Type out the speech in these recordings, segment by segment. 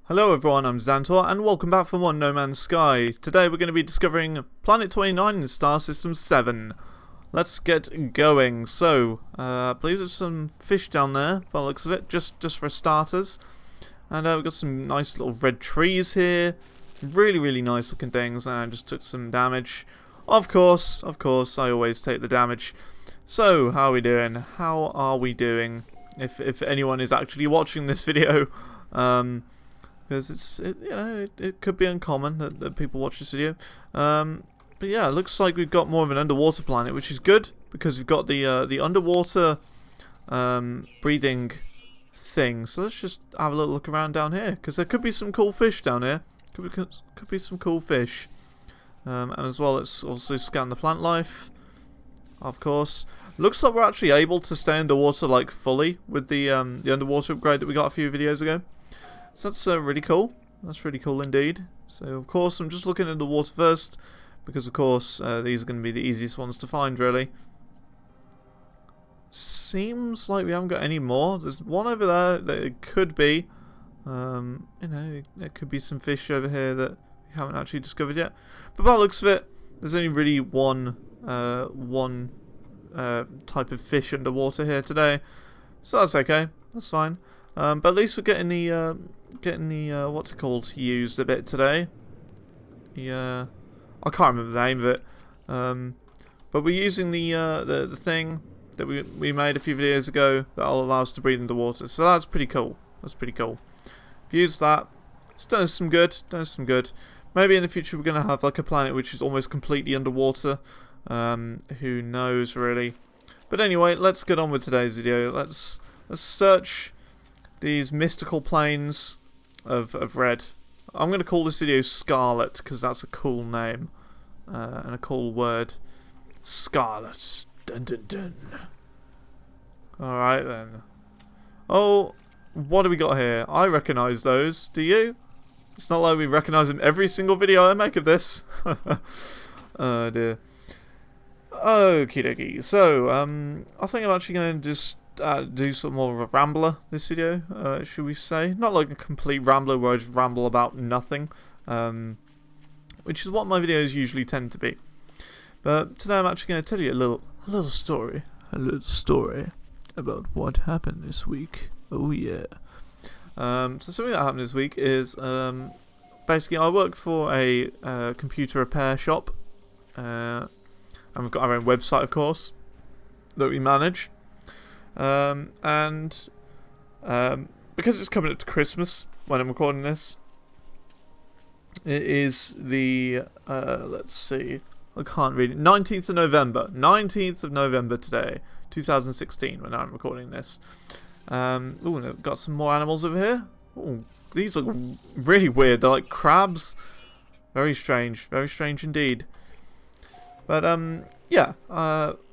Hello everyone, I'm Zantor, and welcome back for more No Man's Sky. Today we're going to be discovering Planet 29 in Star System 7. Let's get going. So, I believe there's some fish down there, by the looks of it, just for starters. And we've got some nice little red trees here. Really nice looking things, and I just took some damage. Of course, I always take the damage. So, how are we doing? How are we doing? If anyone is actually watching this video, because it could be uncommon that people watch this video. But yeah, it looks like we've got more of an underwater planet, which is good because we've got the underwater breathing thing. So let's just have a little look around down here, because there could be some cool fish down here. Could be some cool fish. And as well, let's also scan the plant life. Of course, looks like we're actually able to stay underwater like fully with the underwater upgrade that we got a few videos ago. So that's really cool. That's really cool indeed. So of course I'm just looking at the water first, because of course these are going to be the easiest ones to find really. Seems like we haven't got any more. There's one over there that it could be. There could be some fish over here that we haven't actually discovered yet. But by the looks of it, there's only really one type of fish underwater here today. So that's okay. That's fine. But at least we're getting the what's it called, used a bit today. I can't remember the name of it. But we're using the thing that we made a few videos ago that'll allow us to breathe underwater. So that's pretty cool. That's pretty cool. Use that. It's done us some good. Maybe in the future we're gonna have like a planet which is almost completely underwater. Who knows really? But anyway, let's get on with today's video. Let's search these mystical plains of red. I'm going to call this video Scarlet because that's a cool name and a cool word. Scarlet. Dun dun dun. Alright then. Oh, what do we got here? I recognise those. Do you? It's not like we recognise them every single video I make of this. Oh dear. Okie dokie. So, I think I'm actually going to just do some more of a rambler this video, should we say. Not like a complete rambler where I just ramble about nothing, which is what my videos usually tend to be. But today I'm actually going to tell you a little story about what happened this week. Oh yeah. So something that happened this week is, basically I work for a computer repair shop, and we've got our own website of course that we manage. Because it's coming up to Christmas when I'm recording this, it is the, let's see, I can't read it, 19th of November. 19th of November today, 2016, when I'm recording this. Ooh, and I've got some more animals over here. Ooh, these look really weird. They're like crabs. Very strange indeed. But, yeah,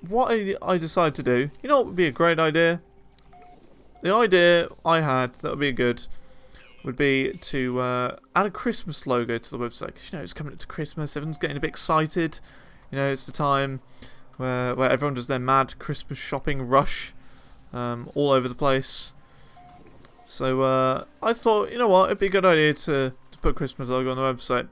what I decided to do, you know what would be a great idea? The idea I had that would be good would be to add a Christmas logo to the website. Because, you know, it's coming up to Christmas, everyone's getting a bit excited. You know, it's the time where everyone does their mad Christmas shopping rush all over the place. So I thought, you know what, it'd be a good idea to put a Christmas logo on the website.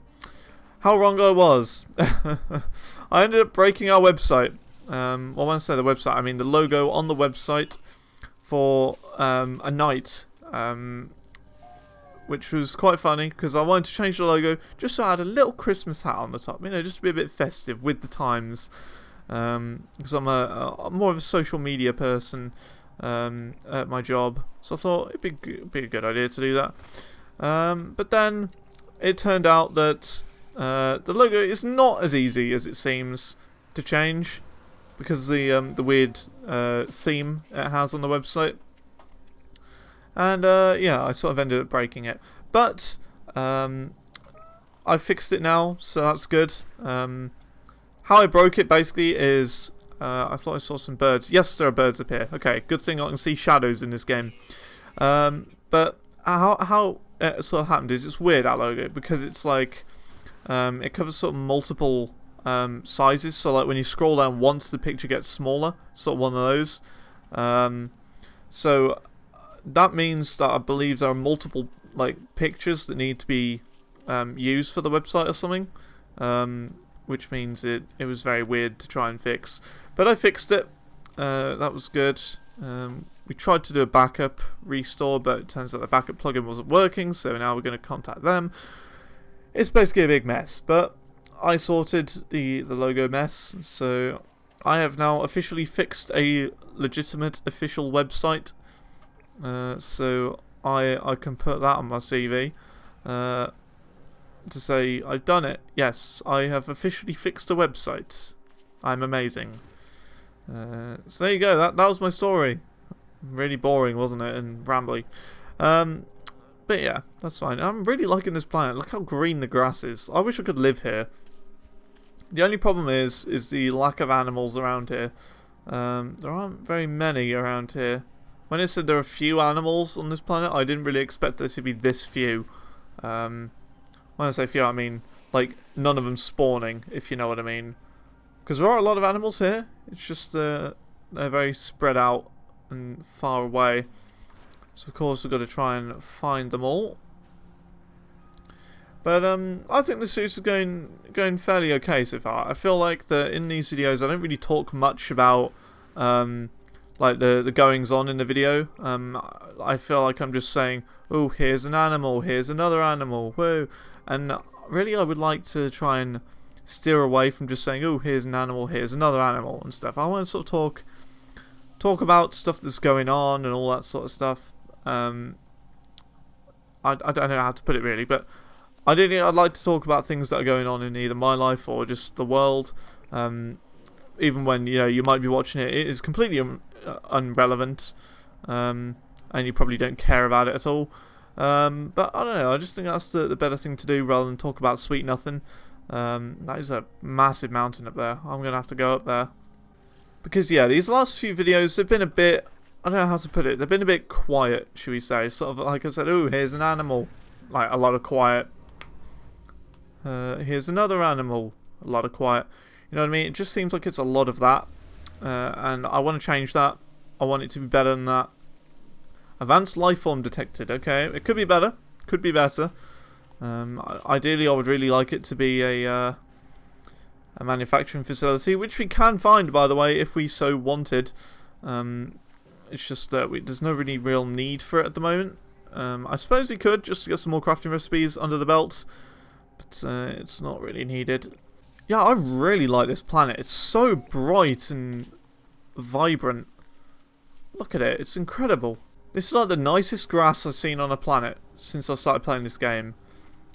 How wrong I was. I ended up breaking our website. Well, when I say the website, I mean the logo on the website for a night. Which was quite funny because I wanted to change the logo just so I had a little Christmas hat on the top. You know, just to be a bit festive with the times. Because I'm more of a social media person at my job. So I thought it'd be a good idea to do that. But then it turned out that the logo is not as easy as it seems to change because the weird theme it has on the website, and yeah, I sort of ended up breaking it, but I fixed it now, so that's good. How I broke it basically is I thought I saw some birds. Yes, there are birds up here. Okay, good thing I can see shadows in this game. But how it sort of happened is it's weird, that logo, because it's like it covers sort of multiple sizes. So like when you scroll down once, the picture gets smaller. Sort of one of those. So that means that I believe there are multiple like pictures that need to be used for the website or something, which means it was very weird to try and fix. But I fixed it. That was good. We tried to do a backup restore, but it turns out the backup plugin wasn't working, so now we're going to contact them. It's basically a big mess, but I sorted the logo mess, so I have now officially fixed a legitimate official website. So I can put that on my CV to say I've done it. Yes, I have officially fixed a website. I'm amazing. So there you go. That was my story. Really boring, wasn't it? And rambly. But yeah, that's fine. I'm really liking this planet. Look how green the grass is. I wish I could live here. The only problem is the lack of animals around here. There aren't very many around here. When I said there are few animals on this planet, I didn't really expect there to be this few. When I say few, I mean like none of them spawning, if you know what I mean. Because there are a lot of animals here. It's just they're very spread out and far away. So of course we've got to try and find them all. But I think the series is going fairly okay so far. I feel like that in these videos I don't really talk much about like the goings on in the video. I feel like I'm just saying, oh, here's an animal, here's another animal, whoa. And really I would like to try and steer away from just saying, oh, here's an animal, here's another animal and stuff. I want to sort of talk about stuff that's going on and all that sort of stuff. I don't know how to put it really, but I'd like to talk about things that are going on in either my life or just the world. Even when you might be watching it, it is completely irrelevant, and you probably don't care about it at all. But I don't know. I just think that's the better thing to do rather than talk about sweet nothing. That is a massive mountain up there. I'm gonna have to go up there because these last few videos have been a bit. I don't know how to put it. They've been a bit quiet, should we say? Sort of like I said, oh, here's an animal. Like a lot of quiet. Here's another animal. A lot of quiet. You know what I mean? It just seems like it's a lot of that. And I want to change that. I want it to be better than that. Advanced life form detected. Okay, it could be better. Could be better. Ideally, I would really like it to be a manufacturing facility, which we can find, by the way, if we so wanted. It's just that there's no really real need for it at the moment. I suppose we could, just to get some more crafting recipes under the belt. But it's not really needed. Yeah, I really like this planet. It's so bright and vibrant. Look at it. It's incredible. This is like the nicest grass I've seen on a planet since I started playing this game.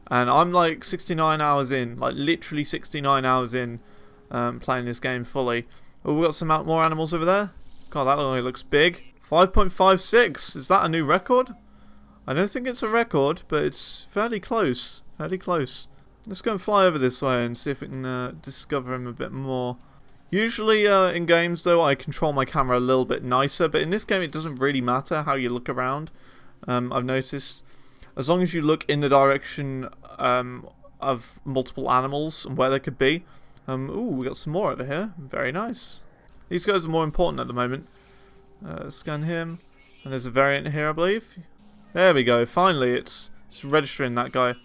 And I'm like 69 hours in. Like literally 69 hours in playing this game fully. Oh, we've got some more animals over there. God, that only looks big. 5.56. Is that a new record? I don't think it's a record, but it's fairly close. Fairly close. Let's go and fly over this way and see if we can discover him a bit more. Usually in games, though, I control my camera a little bit nicer, but in this game it doesn't really matter how you look around. I've noticed. As long as you look in the direction of multiple animals and where they could be. Ooh, we got some more over here. Very nice. These guys are more important at the moment. Scan him. And there's a variant here, I believe. There we go. Finally, it's registering that guy.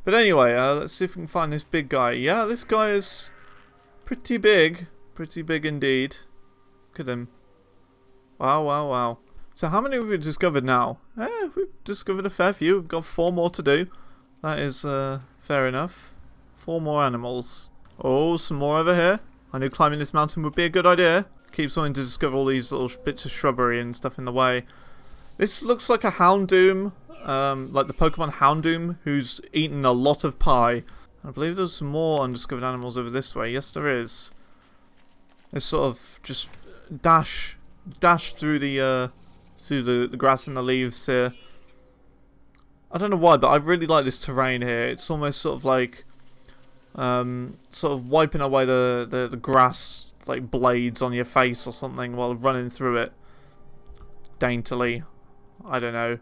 But anyway, let's see if we can find this big guy. Yeah, this guy is pretty big. Pretty big indeed. Look at him. Wow, wow, wow. So how many have we discovered now? We've discovered a fair few. We've got 4 more to do. That is fair enough. 4 more animals. Oh, some more over here. I knew climbing this mountain would be a good idea. Keeps wanting to discover all these little bits of shrubbery and stuff in the way. This looks like a Houndoom, like the Pokemon Houndoom, who's eaten a lot of pie. I believe there's some more undiscovered animals over this way. Yes, there is. They sort of just dash through the grass and the leaves here. I don't know why, but I really like this terrain here. It's almost sort of like sort of wiping away the grass like blades on your face or something while running through it daintily. I don't know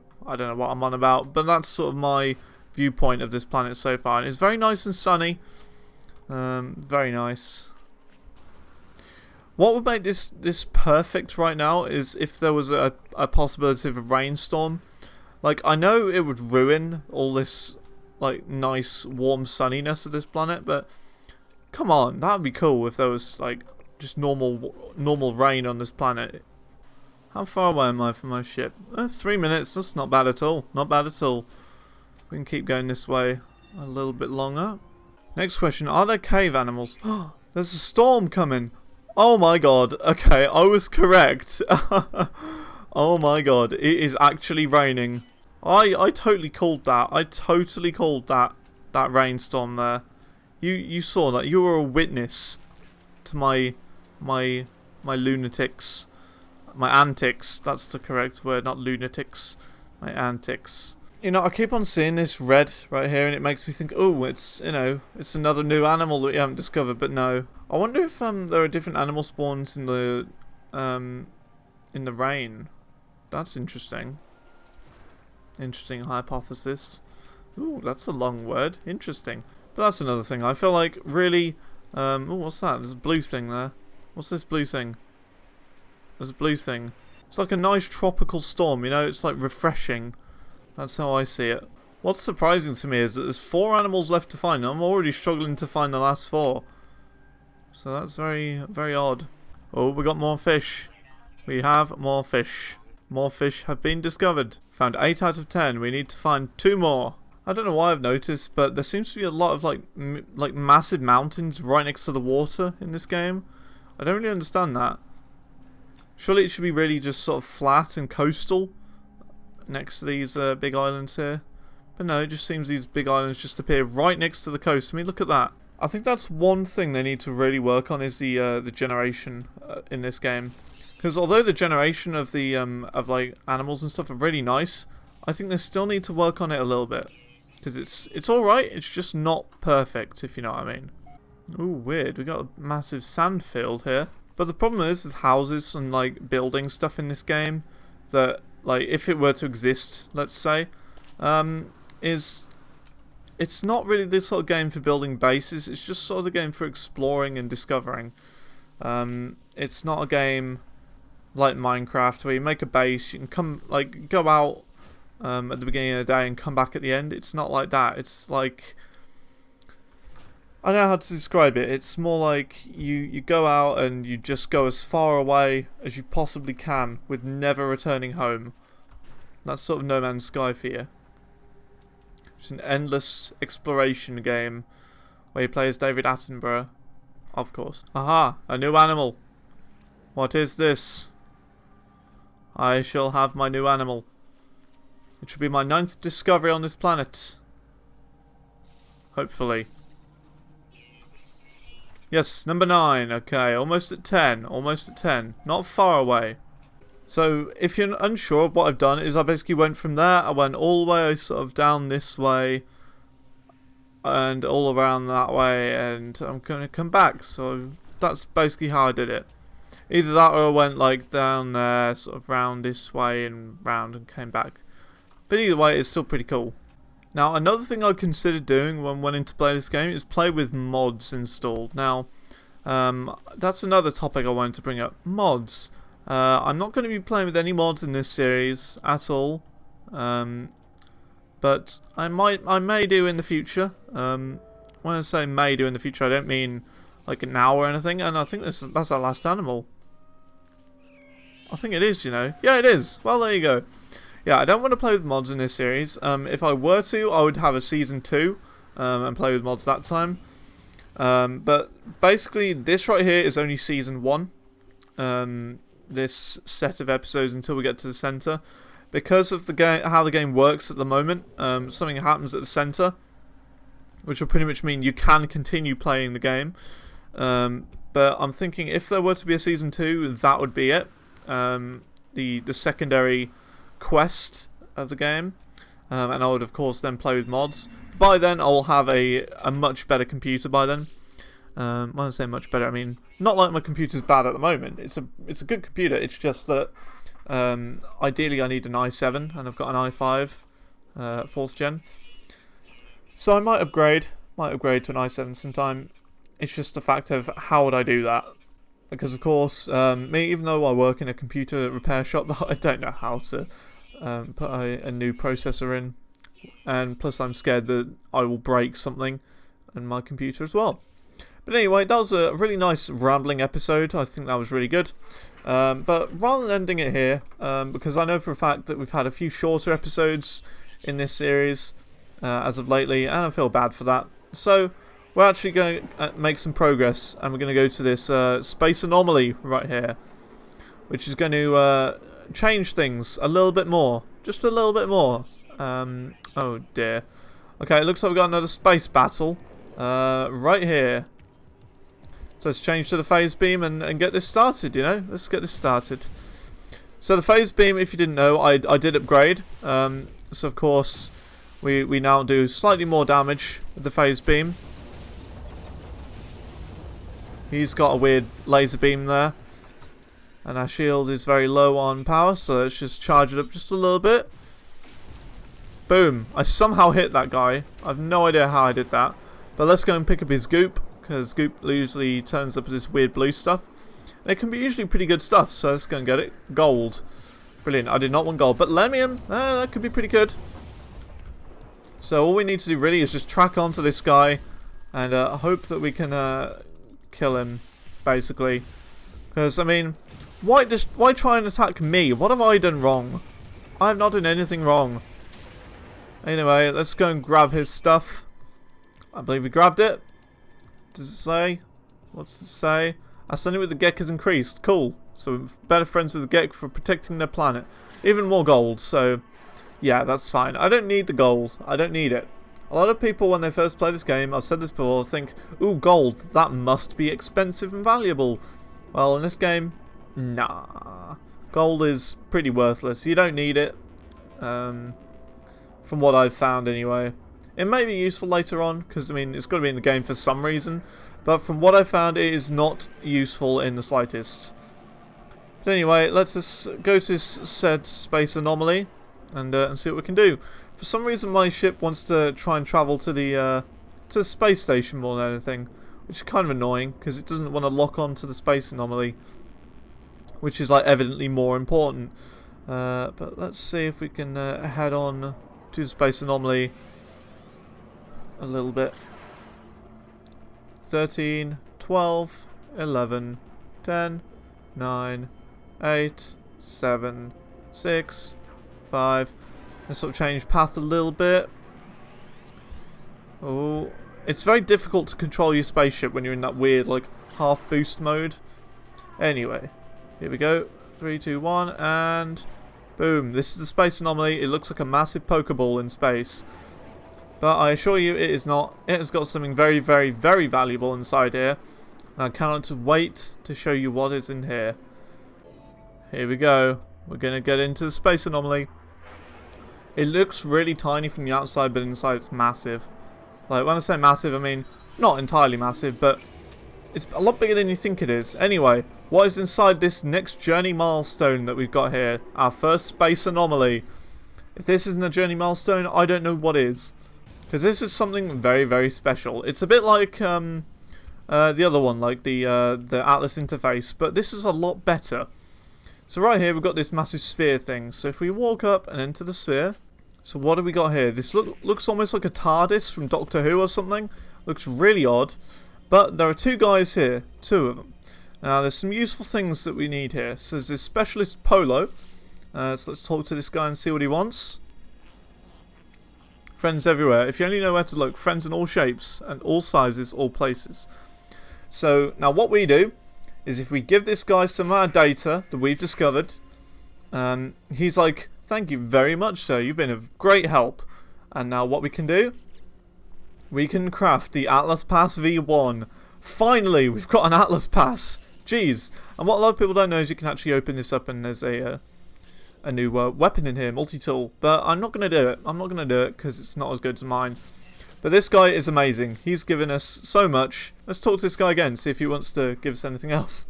what I'm on about, but that's sort of my viewpoint of this planet so far, and it's very nice and sunny. Very nice. What would make this perfect right now is if there was a possibility of a rainstorm. Like, I know it would ruin all this, like, nice, warm sunniness of this planet, but come on, that would be cool if there was, like, just normal rain on this planet. How far away am I from my ship? 3 minutes, that's not bad at all. Not bad at all. We can keep going this way a little bit longer. Next question, are there cave animals? There's a storm coming. Oh my god, okay, I was correct. Oh my god, it is actually raining. I totally called that. I totally called that rainstorm there. You saw that. You were a witness to my lunatics. My antics. That's the correct word, not lunatics. My antics. You know, I keep on seeing this red right here, and it makes me think, oh, it's, you know, it's another new animal that we haven't discovered. But no, I wonder if there are different animal spawns in the rain. That's interesting. Interesting hypothesis. Ooh, that's a long word. Interesting. But that's another thing. I feel like really. Oh, what's that? There's a blue thing there. What's this blue thing? There's a blue thing. It's like a nice tropical storm. You know, it's like refreshing. That's how I see it. What's surprising to me is that there's 4 animals left to find. I'm already struggling to find the last 4. So that's very, very odd. Oh, we got more fish. We have more fish. More fish have been discovered. Found 8 out of 10. We need to find 2 more. I don't know why I've noticed, but there seems to be a lot of like massive mountains right next to the water in this game. I don't really understand that. Surely it should be really just sort of flat and coastal next to these big islands here. But no, it just seems these big islands just appear right next to the coast. I mean, look at that. I think that's one thing they need to really work on is the generation in this game. Because although the generation of the of like animals and stuff are really nice, I think they still need to work on it a little bit. Because it's all right. It's just not perfect, if you know what I mean. Ooh, weird. We got a massive sand field here. But the problem is with houses and like building stuff in this game, that like if it were to exist, let's say, is it's not really this sort of game for building bases. It's just sort of the game for exploring and discovering. It's not a game like Minecraft where you make a base, you can go out at the beginning of the day and come back at the end. It's not like that. It's like, I don't know how to describe it. It's more like you go out and you just go as far away as you possibly can with never returning home. That's sort of No Man's Sky for you. It's an endless exploration game where you play as David Attenborough, of course. Aha, a new animal. What is this? I shall have my new animal. It should be my 9th discovery on this planet. Hopefully. Yes, number 9. Okay, almost at 10. Almost at 10. Not far away. So, if you're unsure, what I've done is I basically went from there. I went all the way sort of down this way. And all around that way. And I'm going to come back. So, that's basically how I did it. Either that or I went like down there, sort of round this way and round and came back. But either way, it's still pretty cool. Now, another thing I considered doing when wanting to play this game is play with mods installed. Now, that's another topic I wanted to bring up. Mods. I'm not going to be playing with any mods in this series at all. But I may do in the future. When I say may do in the future, I don't mean like now or anything. And I think that's our last animal. I think it is, you know. Yeah, it is. Well, there you go. Yeah, I don't want to play with mods in this series. If I were to, I would have a Season 2 and play with mods that time. But basically, this right here is only Season 1. This set of episodes until we get to the center. Because of the game, how the game works at the moment, something happens at the center, which will pretty much mean you can continue playing the game. But I'm thinking if there were to be a Season 2, that would be it. The secondary quest of the game, and I would of course then play with mods. By then I'll have a much better computer by then. When I say much better, I mean not like my computer's bad at the moment. It's a good computer. It's just that ideally I need an i7 and I've got an i5 4th gen. So I might upgrade to an i7 sometime. It's just a fact of how would I do that? Because of course, me, even though I work in a computer repair shop, I don't know how to put a new processor in, and plus I'm scared that I will break something in my computer as well. But anyway, that was a really nice rambling episode. I think that was really good. But rather than ending it here, because I know for a fact that we've had a few shorter episodes in this series as of lately, and I feel bad for that. So we're actually going to make some progress, and we're going to go to this space anomaly right here, which is going to change things a little bit more. Just a little bit more. Oh dear. Okay, it looks like we've got another space battle right here. So let's change to the phase beam and get this started, you know? Let's get this started. So the phase beam, if you didn't know, I did upgrade. So of course, we now do slightly more damage with the phase beam. He's got a weird laser beam there. And our shield is very low on power, so let's just charge it up just a little bit. Boom. I somehow hit that guy. I have no idea how I did that. But let's go and pick up his goop, because goop usually turns up as this weird blue stuff. And it can be usually pretty good stuff, so let's go and get it. Gold. Brilliant. I did not want gold, but lemium, that could be pretty good. So all we need to do really is just track onto this guy and hope that we can kill him, basically. Because, I mean, why try and attack me? What have I done wrong? I have not done anything wrong. Anyway, let's go and grab his stuff. I believe we grabbed it. Does it say? What's it say? Our standing with the Gek has increased. Cool. So we're better friends with the Gek for protecting their planet. Even more gold, so yeah, that's fine. I don't need the gold. I don't need it. A lot of people, when they first play this game, I've said this before, think, ooh, gold, that must be expensive and valuable. Well, in this game, nah. Gold is pretty worthless. You don't need it. From what I've found anyway. It may be useful later on, because I mean it's got to be in the game for some reason, but from what I found it is not useful in the slightest. But anyway, let's just go to said space anomaly and see what we can do. For some reason my ship wants to try and travel to the space station more than anything, which is kind of annoying because it doesn't want to lock on to the space anomaly, which is like evidently more important. But let's see if we can head on to the space anomaly a little bit. 13, 12, 11, 10, 9, 8, 7, 6, 5. Let's sort of change path a little bit. Oh, it's very difficult to control your spaceship when you're in that weird like half boost mode. Anyway, here we go. 3, 2, 1, and boom. This is the space anomaly. It looks like a massive Pokeball in space. But I assure you it is not. It has got something very, very, very valuable inside here. And I cannot wait to show you what is in here. Here we go. We're going to get into the space anomaly. It looks really tiny from the outside, but inside it's massive. Like, when I say massive, I mean not entirely massive, but it's a lot bigger than you think it is. Anyway, what is inside this next journey milestone that we've got here? Our first space anomaly. If this isn't a journey milestone, I don't know what is. Because this is something very, very special. It's a bit like the other one, like the Atlas interface, but this is a lot better. So right here we've got this massive sphere thing. So if we walk up and enter the sphere, so what do we got here? This looks almost like a TARDIS from Doctor Who or something. Looks really odd. But there are two guys here, two of them. Now there's some useful things that we need here. So there's this specialist Polo. So let's talk to this guy and see what he wants. Friends everywhere. If you only know where to look, friends in all shapes and all sizes, all places. So now what we do is if we give this guy some of our data that we've discovered, he's like, thank you very much, sir. You've been of great help. And now what we can do, we can craft the Atlas Pass V1. Finally, we've got an Atlas Pass. Jeez. And what a lot of people don't know is you can actually open this up and there's a new weapon in here, multi-tool. But I'm not going to do it. I'm not going to do it because it's not as good as mine. But this guy is amazing. He's given us so much. Let's talk to this guy again, see if he wants to give us anything else.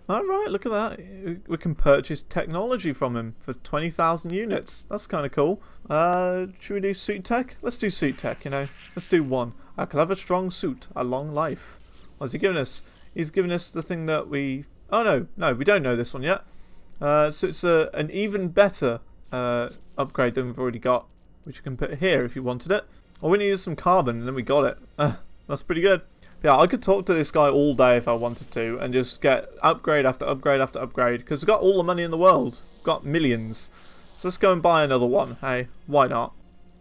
Alright, look at that. We can purchase technology from him for 20,000 units. That's kind of cool. Should we do suit tech? Let's do suit tech, you know. Let's do one. A clever, strong suit. A long life. What's he given us? He's given us the thing that we... Oh, no. No, we don't know this one yet. So it's an even better upgrade that we've already got, which you can put here if you wanted it. All we need is some carbon, and then we got it. That's pretty good. Yeah, I could talk to this guy all day if I wanted to, and just get upgrade after upgrade after upgrade, because we've got all the money in the world. We've got millions. So let's go and buy another one. Hey, why not?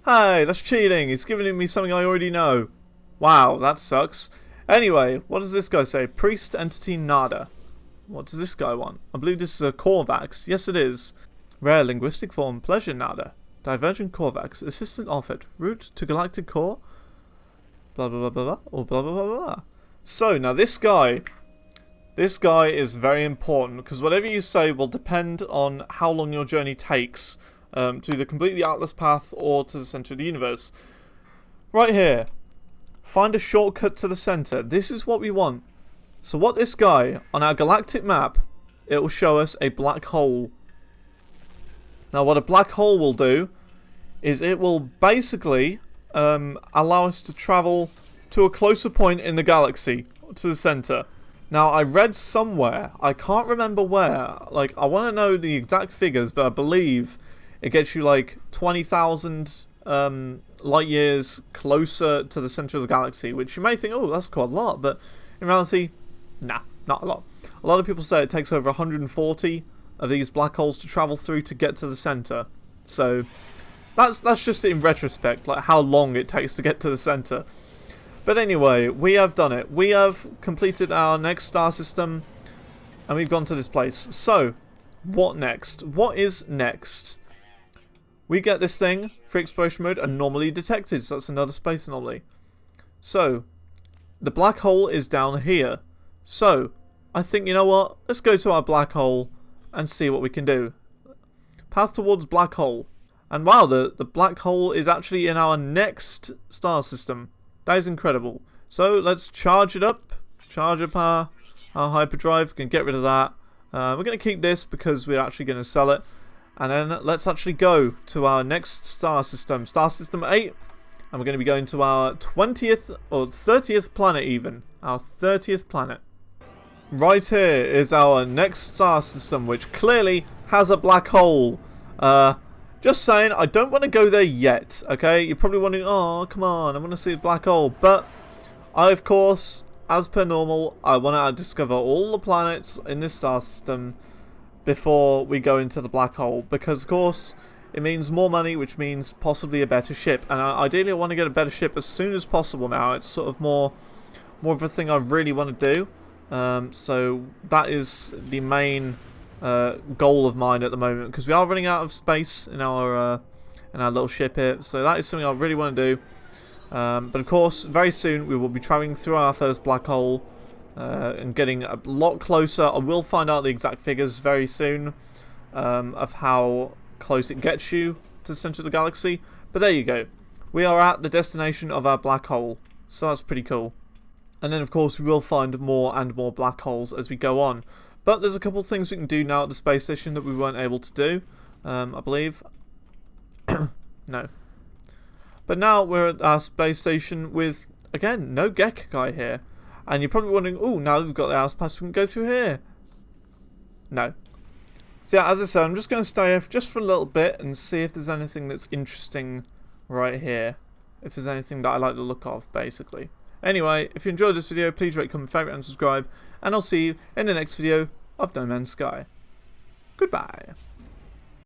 Hey, that's cheating. He's giving me something I already know. Wow, that sucks. Anyway, what does this guy say? Priest entity nada. What does this guy want? I believe this is a Corvax. Yes, it is. Rare linguistic form, pleasure nada. Divergent Corvax, assistant offered. Route to galactic core. Blah blah blah blah blah. Or blah blah blah blah. So now this guy is very important, because whatever you say will depend on how long your journey takes to either complete the Atlas path or to the center of the universe. Right here. Find a shortcut to the center. This is what we want. So what this guy, on our galactic map, it will show us a black hole. Now what a black hole will do is it will basically allow us to travel to a closer point in the galaxy, to the center. Now I read somewhere, I can't remember where, like I want to know the exact figures, but I believe it gets you like 20,000 light years closer to the center of the galaxy, which you may think, oh, that's quite a lot, but in reality, nah, not a lot. A lot of people say it takes over 140 of these black holes to travel through to get to the center. So that's just in retrospect, like how long it takes to get to the center. But anyway, we have done it. We have completed our next star system, and we've gone to this place. So, what next? What is next? We get this thing, free exploration mode, anomaly detected. So that's another space anomaly. So, the black hole is down here. So, I think, you know what? Let's go to our black hole and see what we can do. Path towards black hole. And wow, the black hole is actually in our next star system. That is incredible. So let's charge it up. Charge up our hyperdrive. We can get rid of that. We're going to keep this because we're actually going to sell it. And then let's actually go to our next star system. Star system 8. And we're going to be going to our 20th or 30th planet even. Our 30th planet. Right here is our next star system, which clearly has a black hole. Just saying, I don't want to go there yet, okay? You're probably wondering, oh, come on, I want to see a black hole. But, I, of course, as per normal, I want to discover all the planets in this star system before we go into the black hole. Because, of course, it means more money, which means possibly a better ship. And ideally, I want to get a better ship as soon as possible now. It's sort of more of a thing I really want to do. So, that is the main goal of mine at the moment, because we are running out of space in our little ship here, so that is something I really want to do. But of course, very soon we will be traveling through our first black hole and getting a lot closer. I will find out the exact figures very soon of how close it gets you to the center of the galaxy. But there you go. We are at the destination of our black hole, so that's pretty cool. And then of course we will find more and more black holes as we go on. But there's a couple of things we can do now at the space station that we weren't able to do, I believe. No. But now we're at our space station with, again, no Gek guy here. And you're probably wondering, oh, now that we've got the house pass, we can go through here. No. So yeah, as I said, I'm just going to stay here just for a little bit and see if there's anything that's interesting right here. If there's anything that I like the look of, basically. Anyway, if you enjoyed this video, please rate, comment, favourite and subscribe. And I'll see you in the next video of No Man's Sky. Goodbye.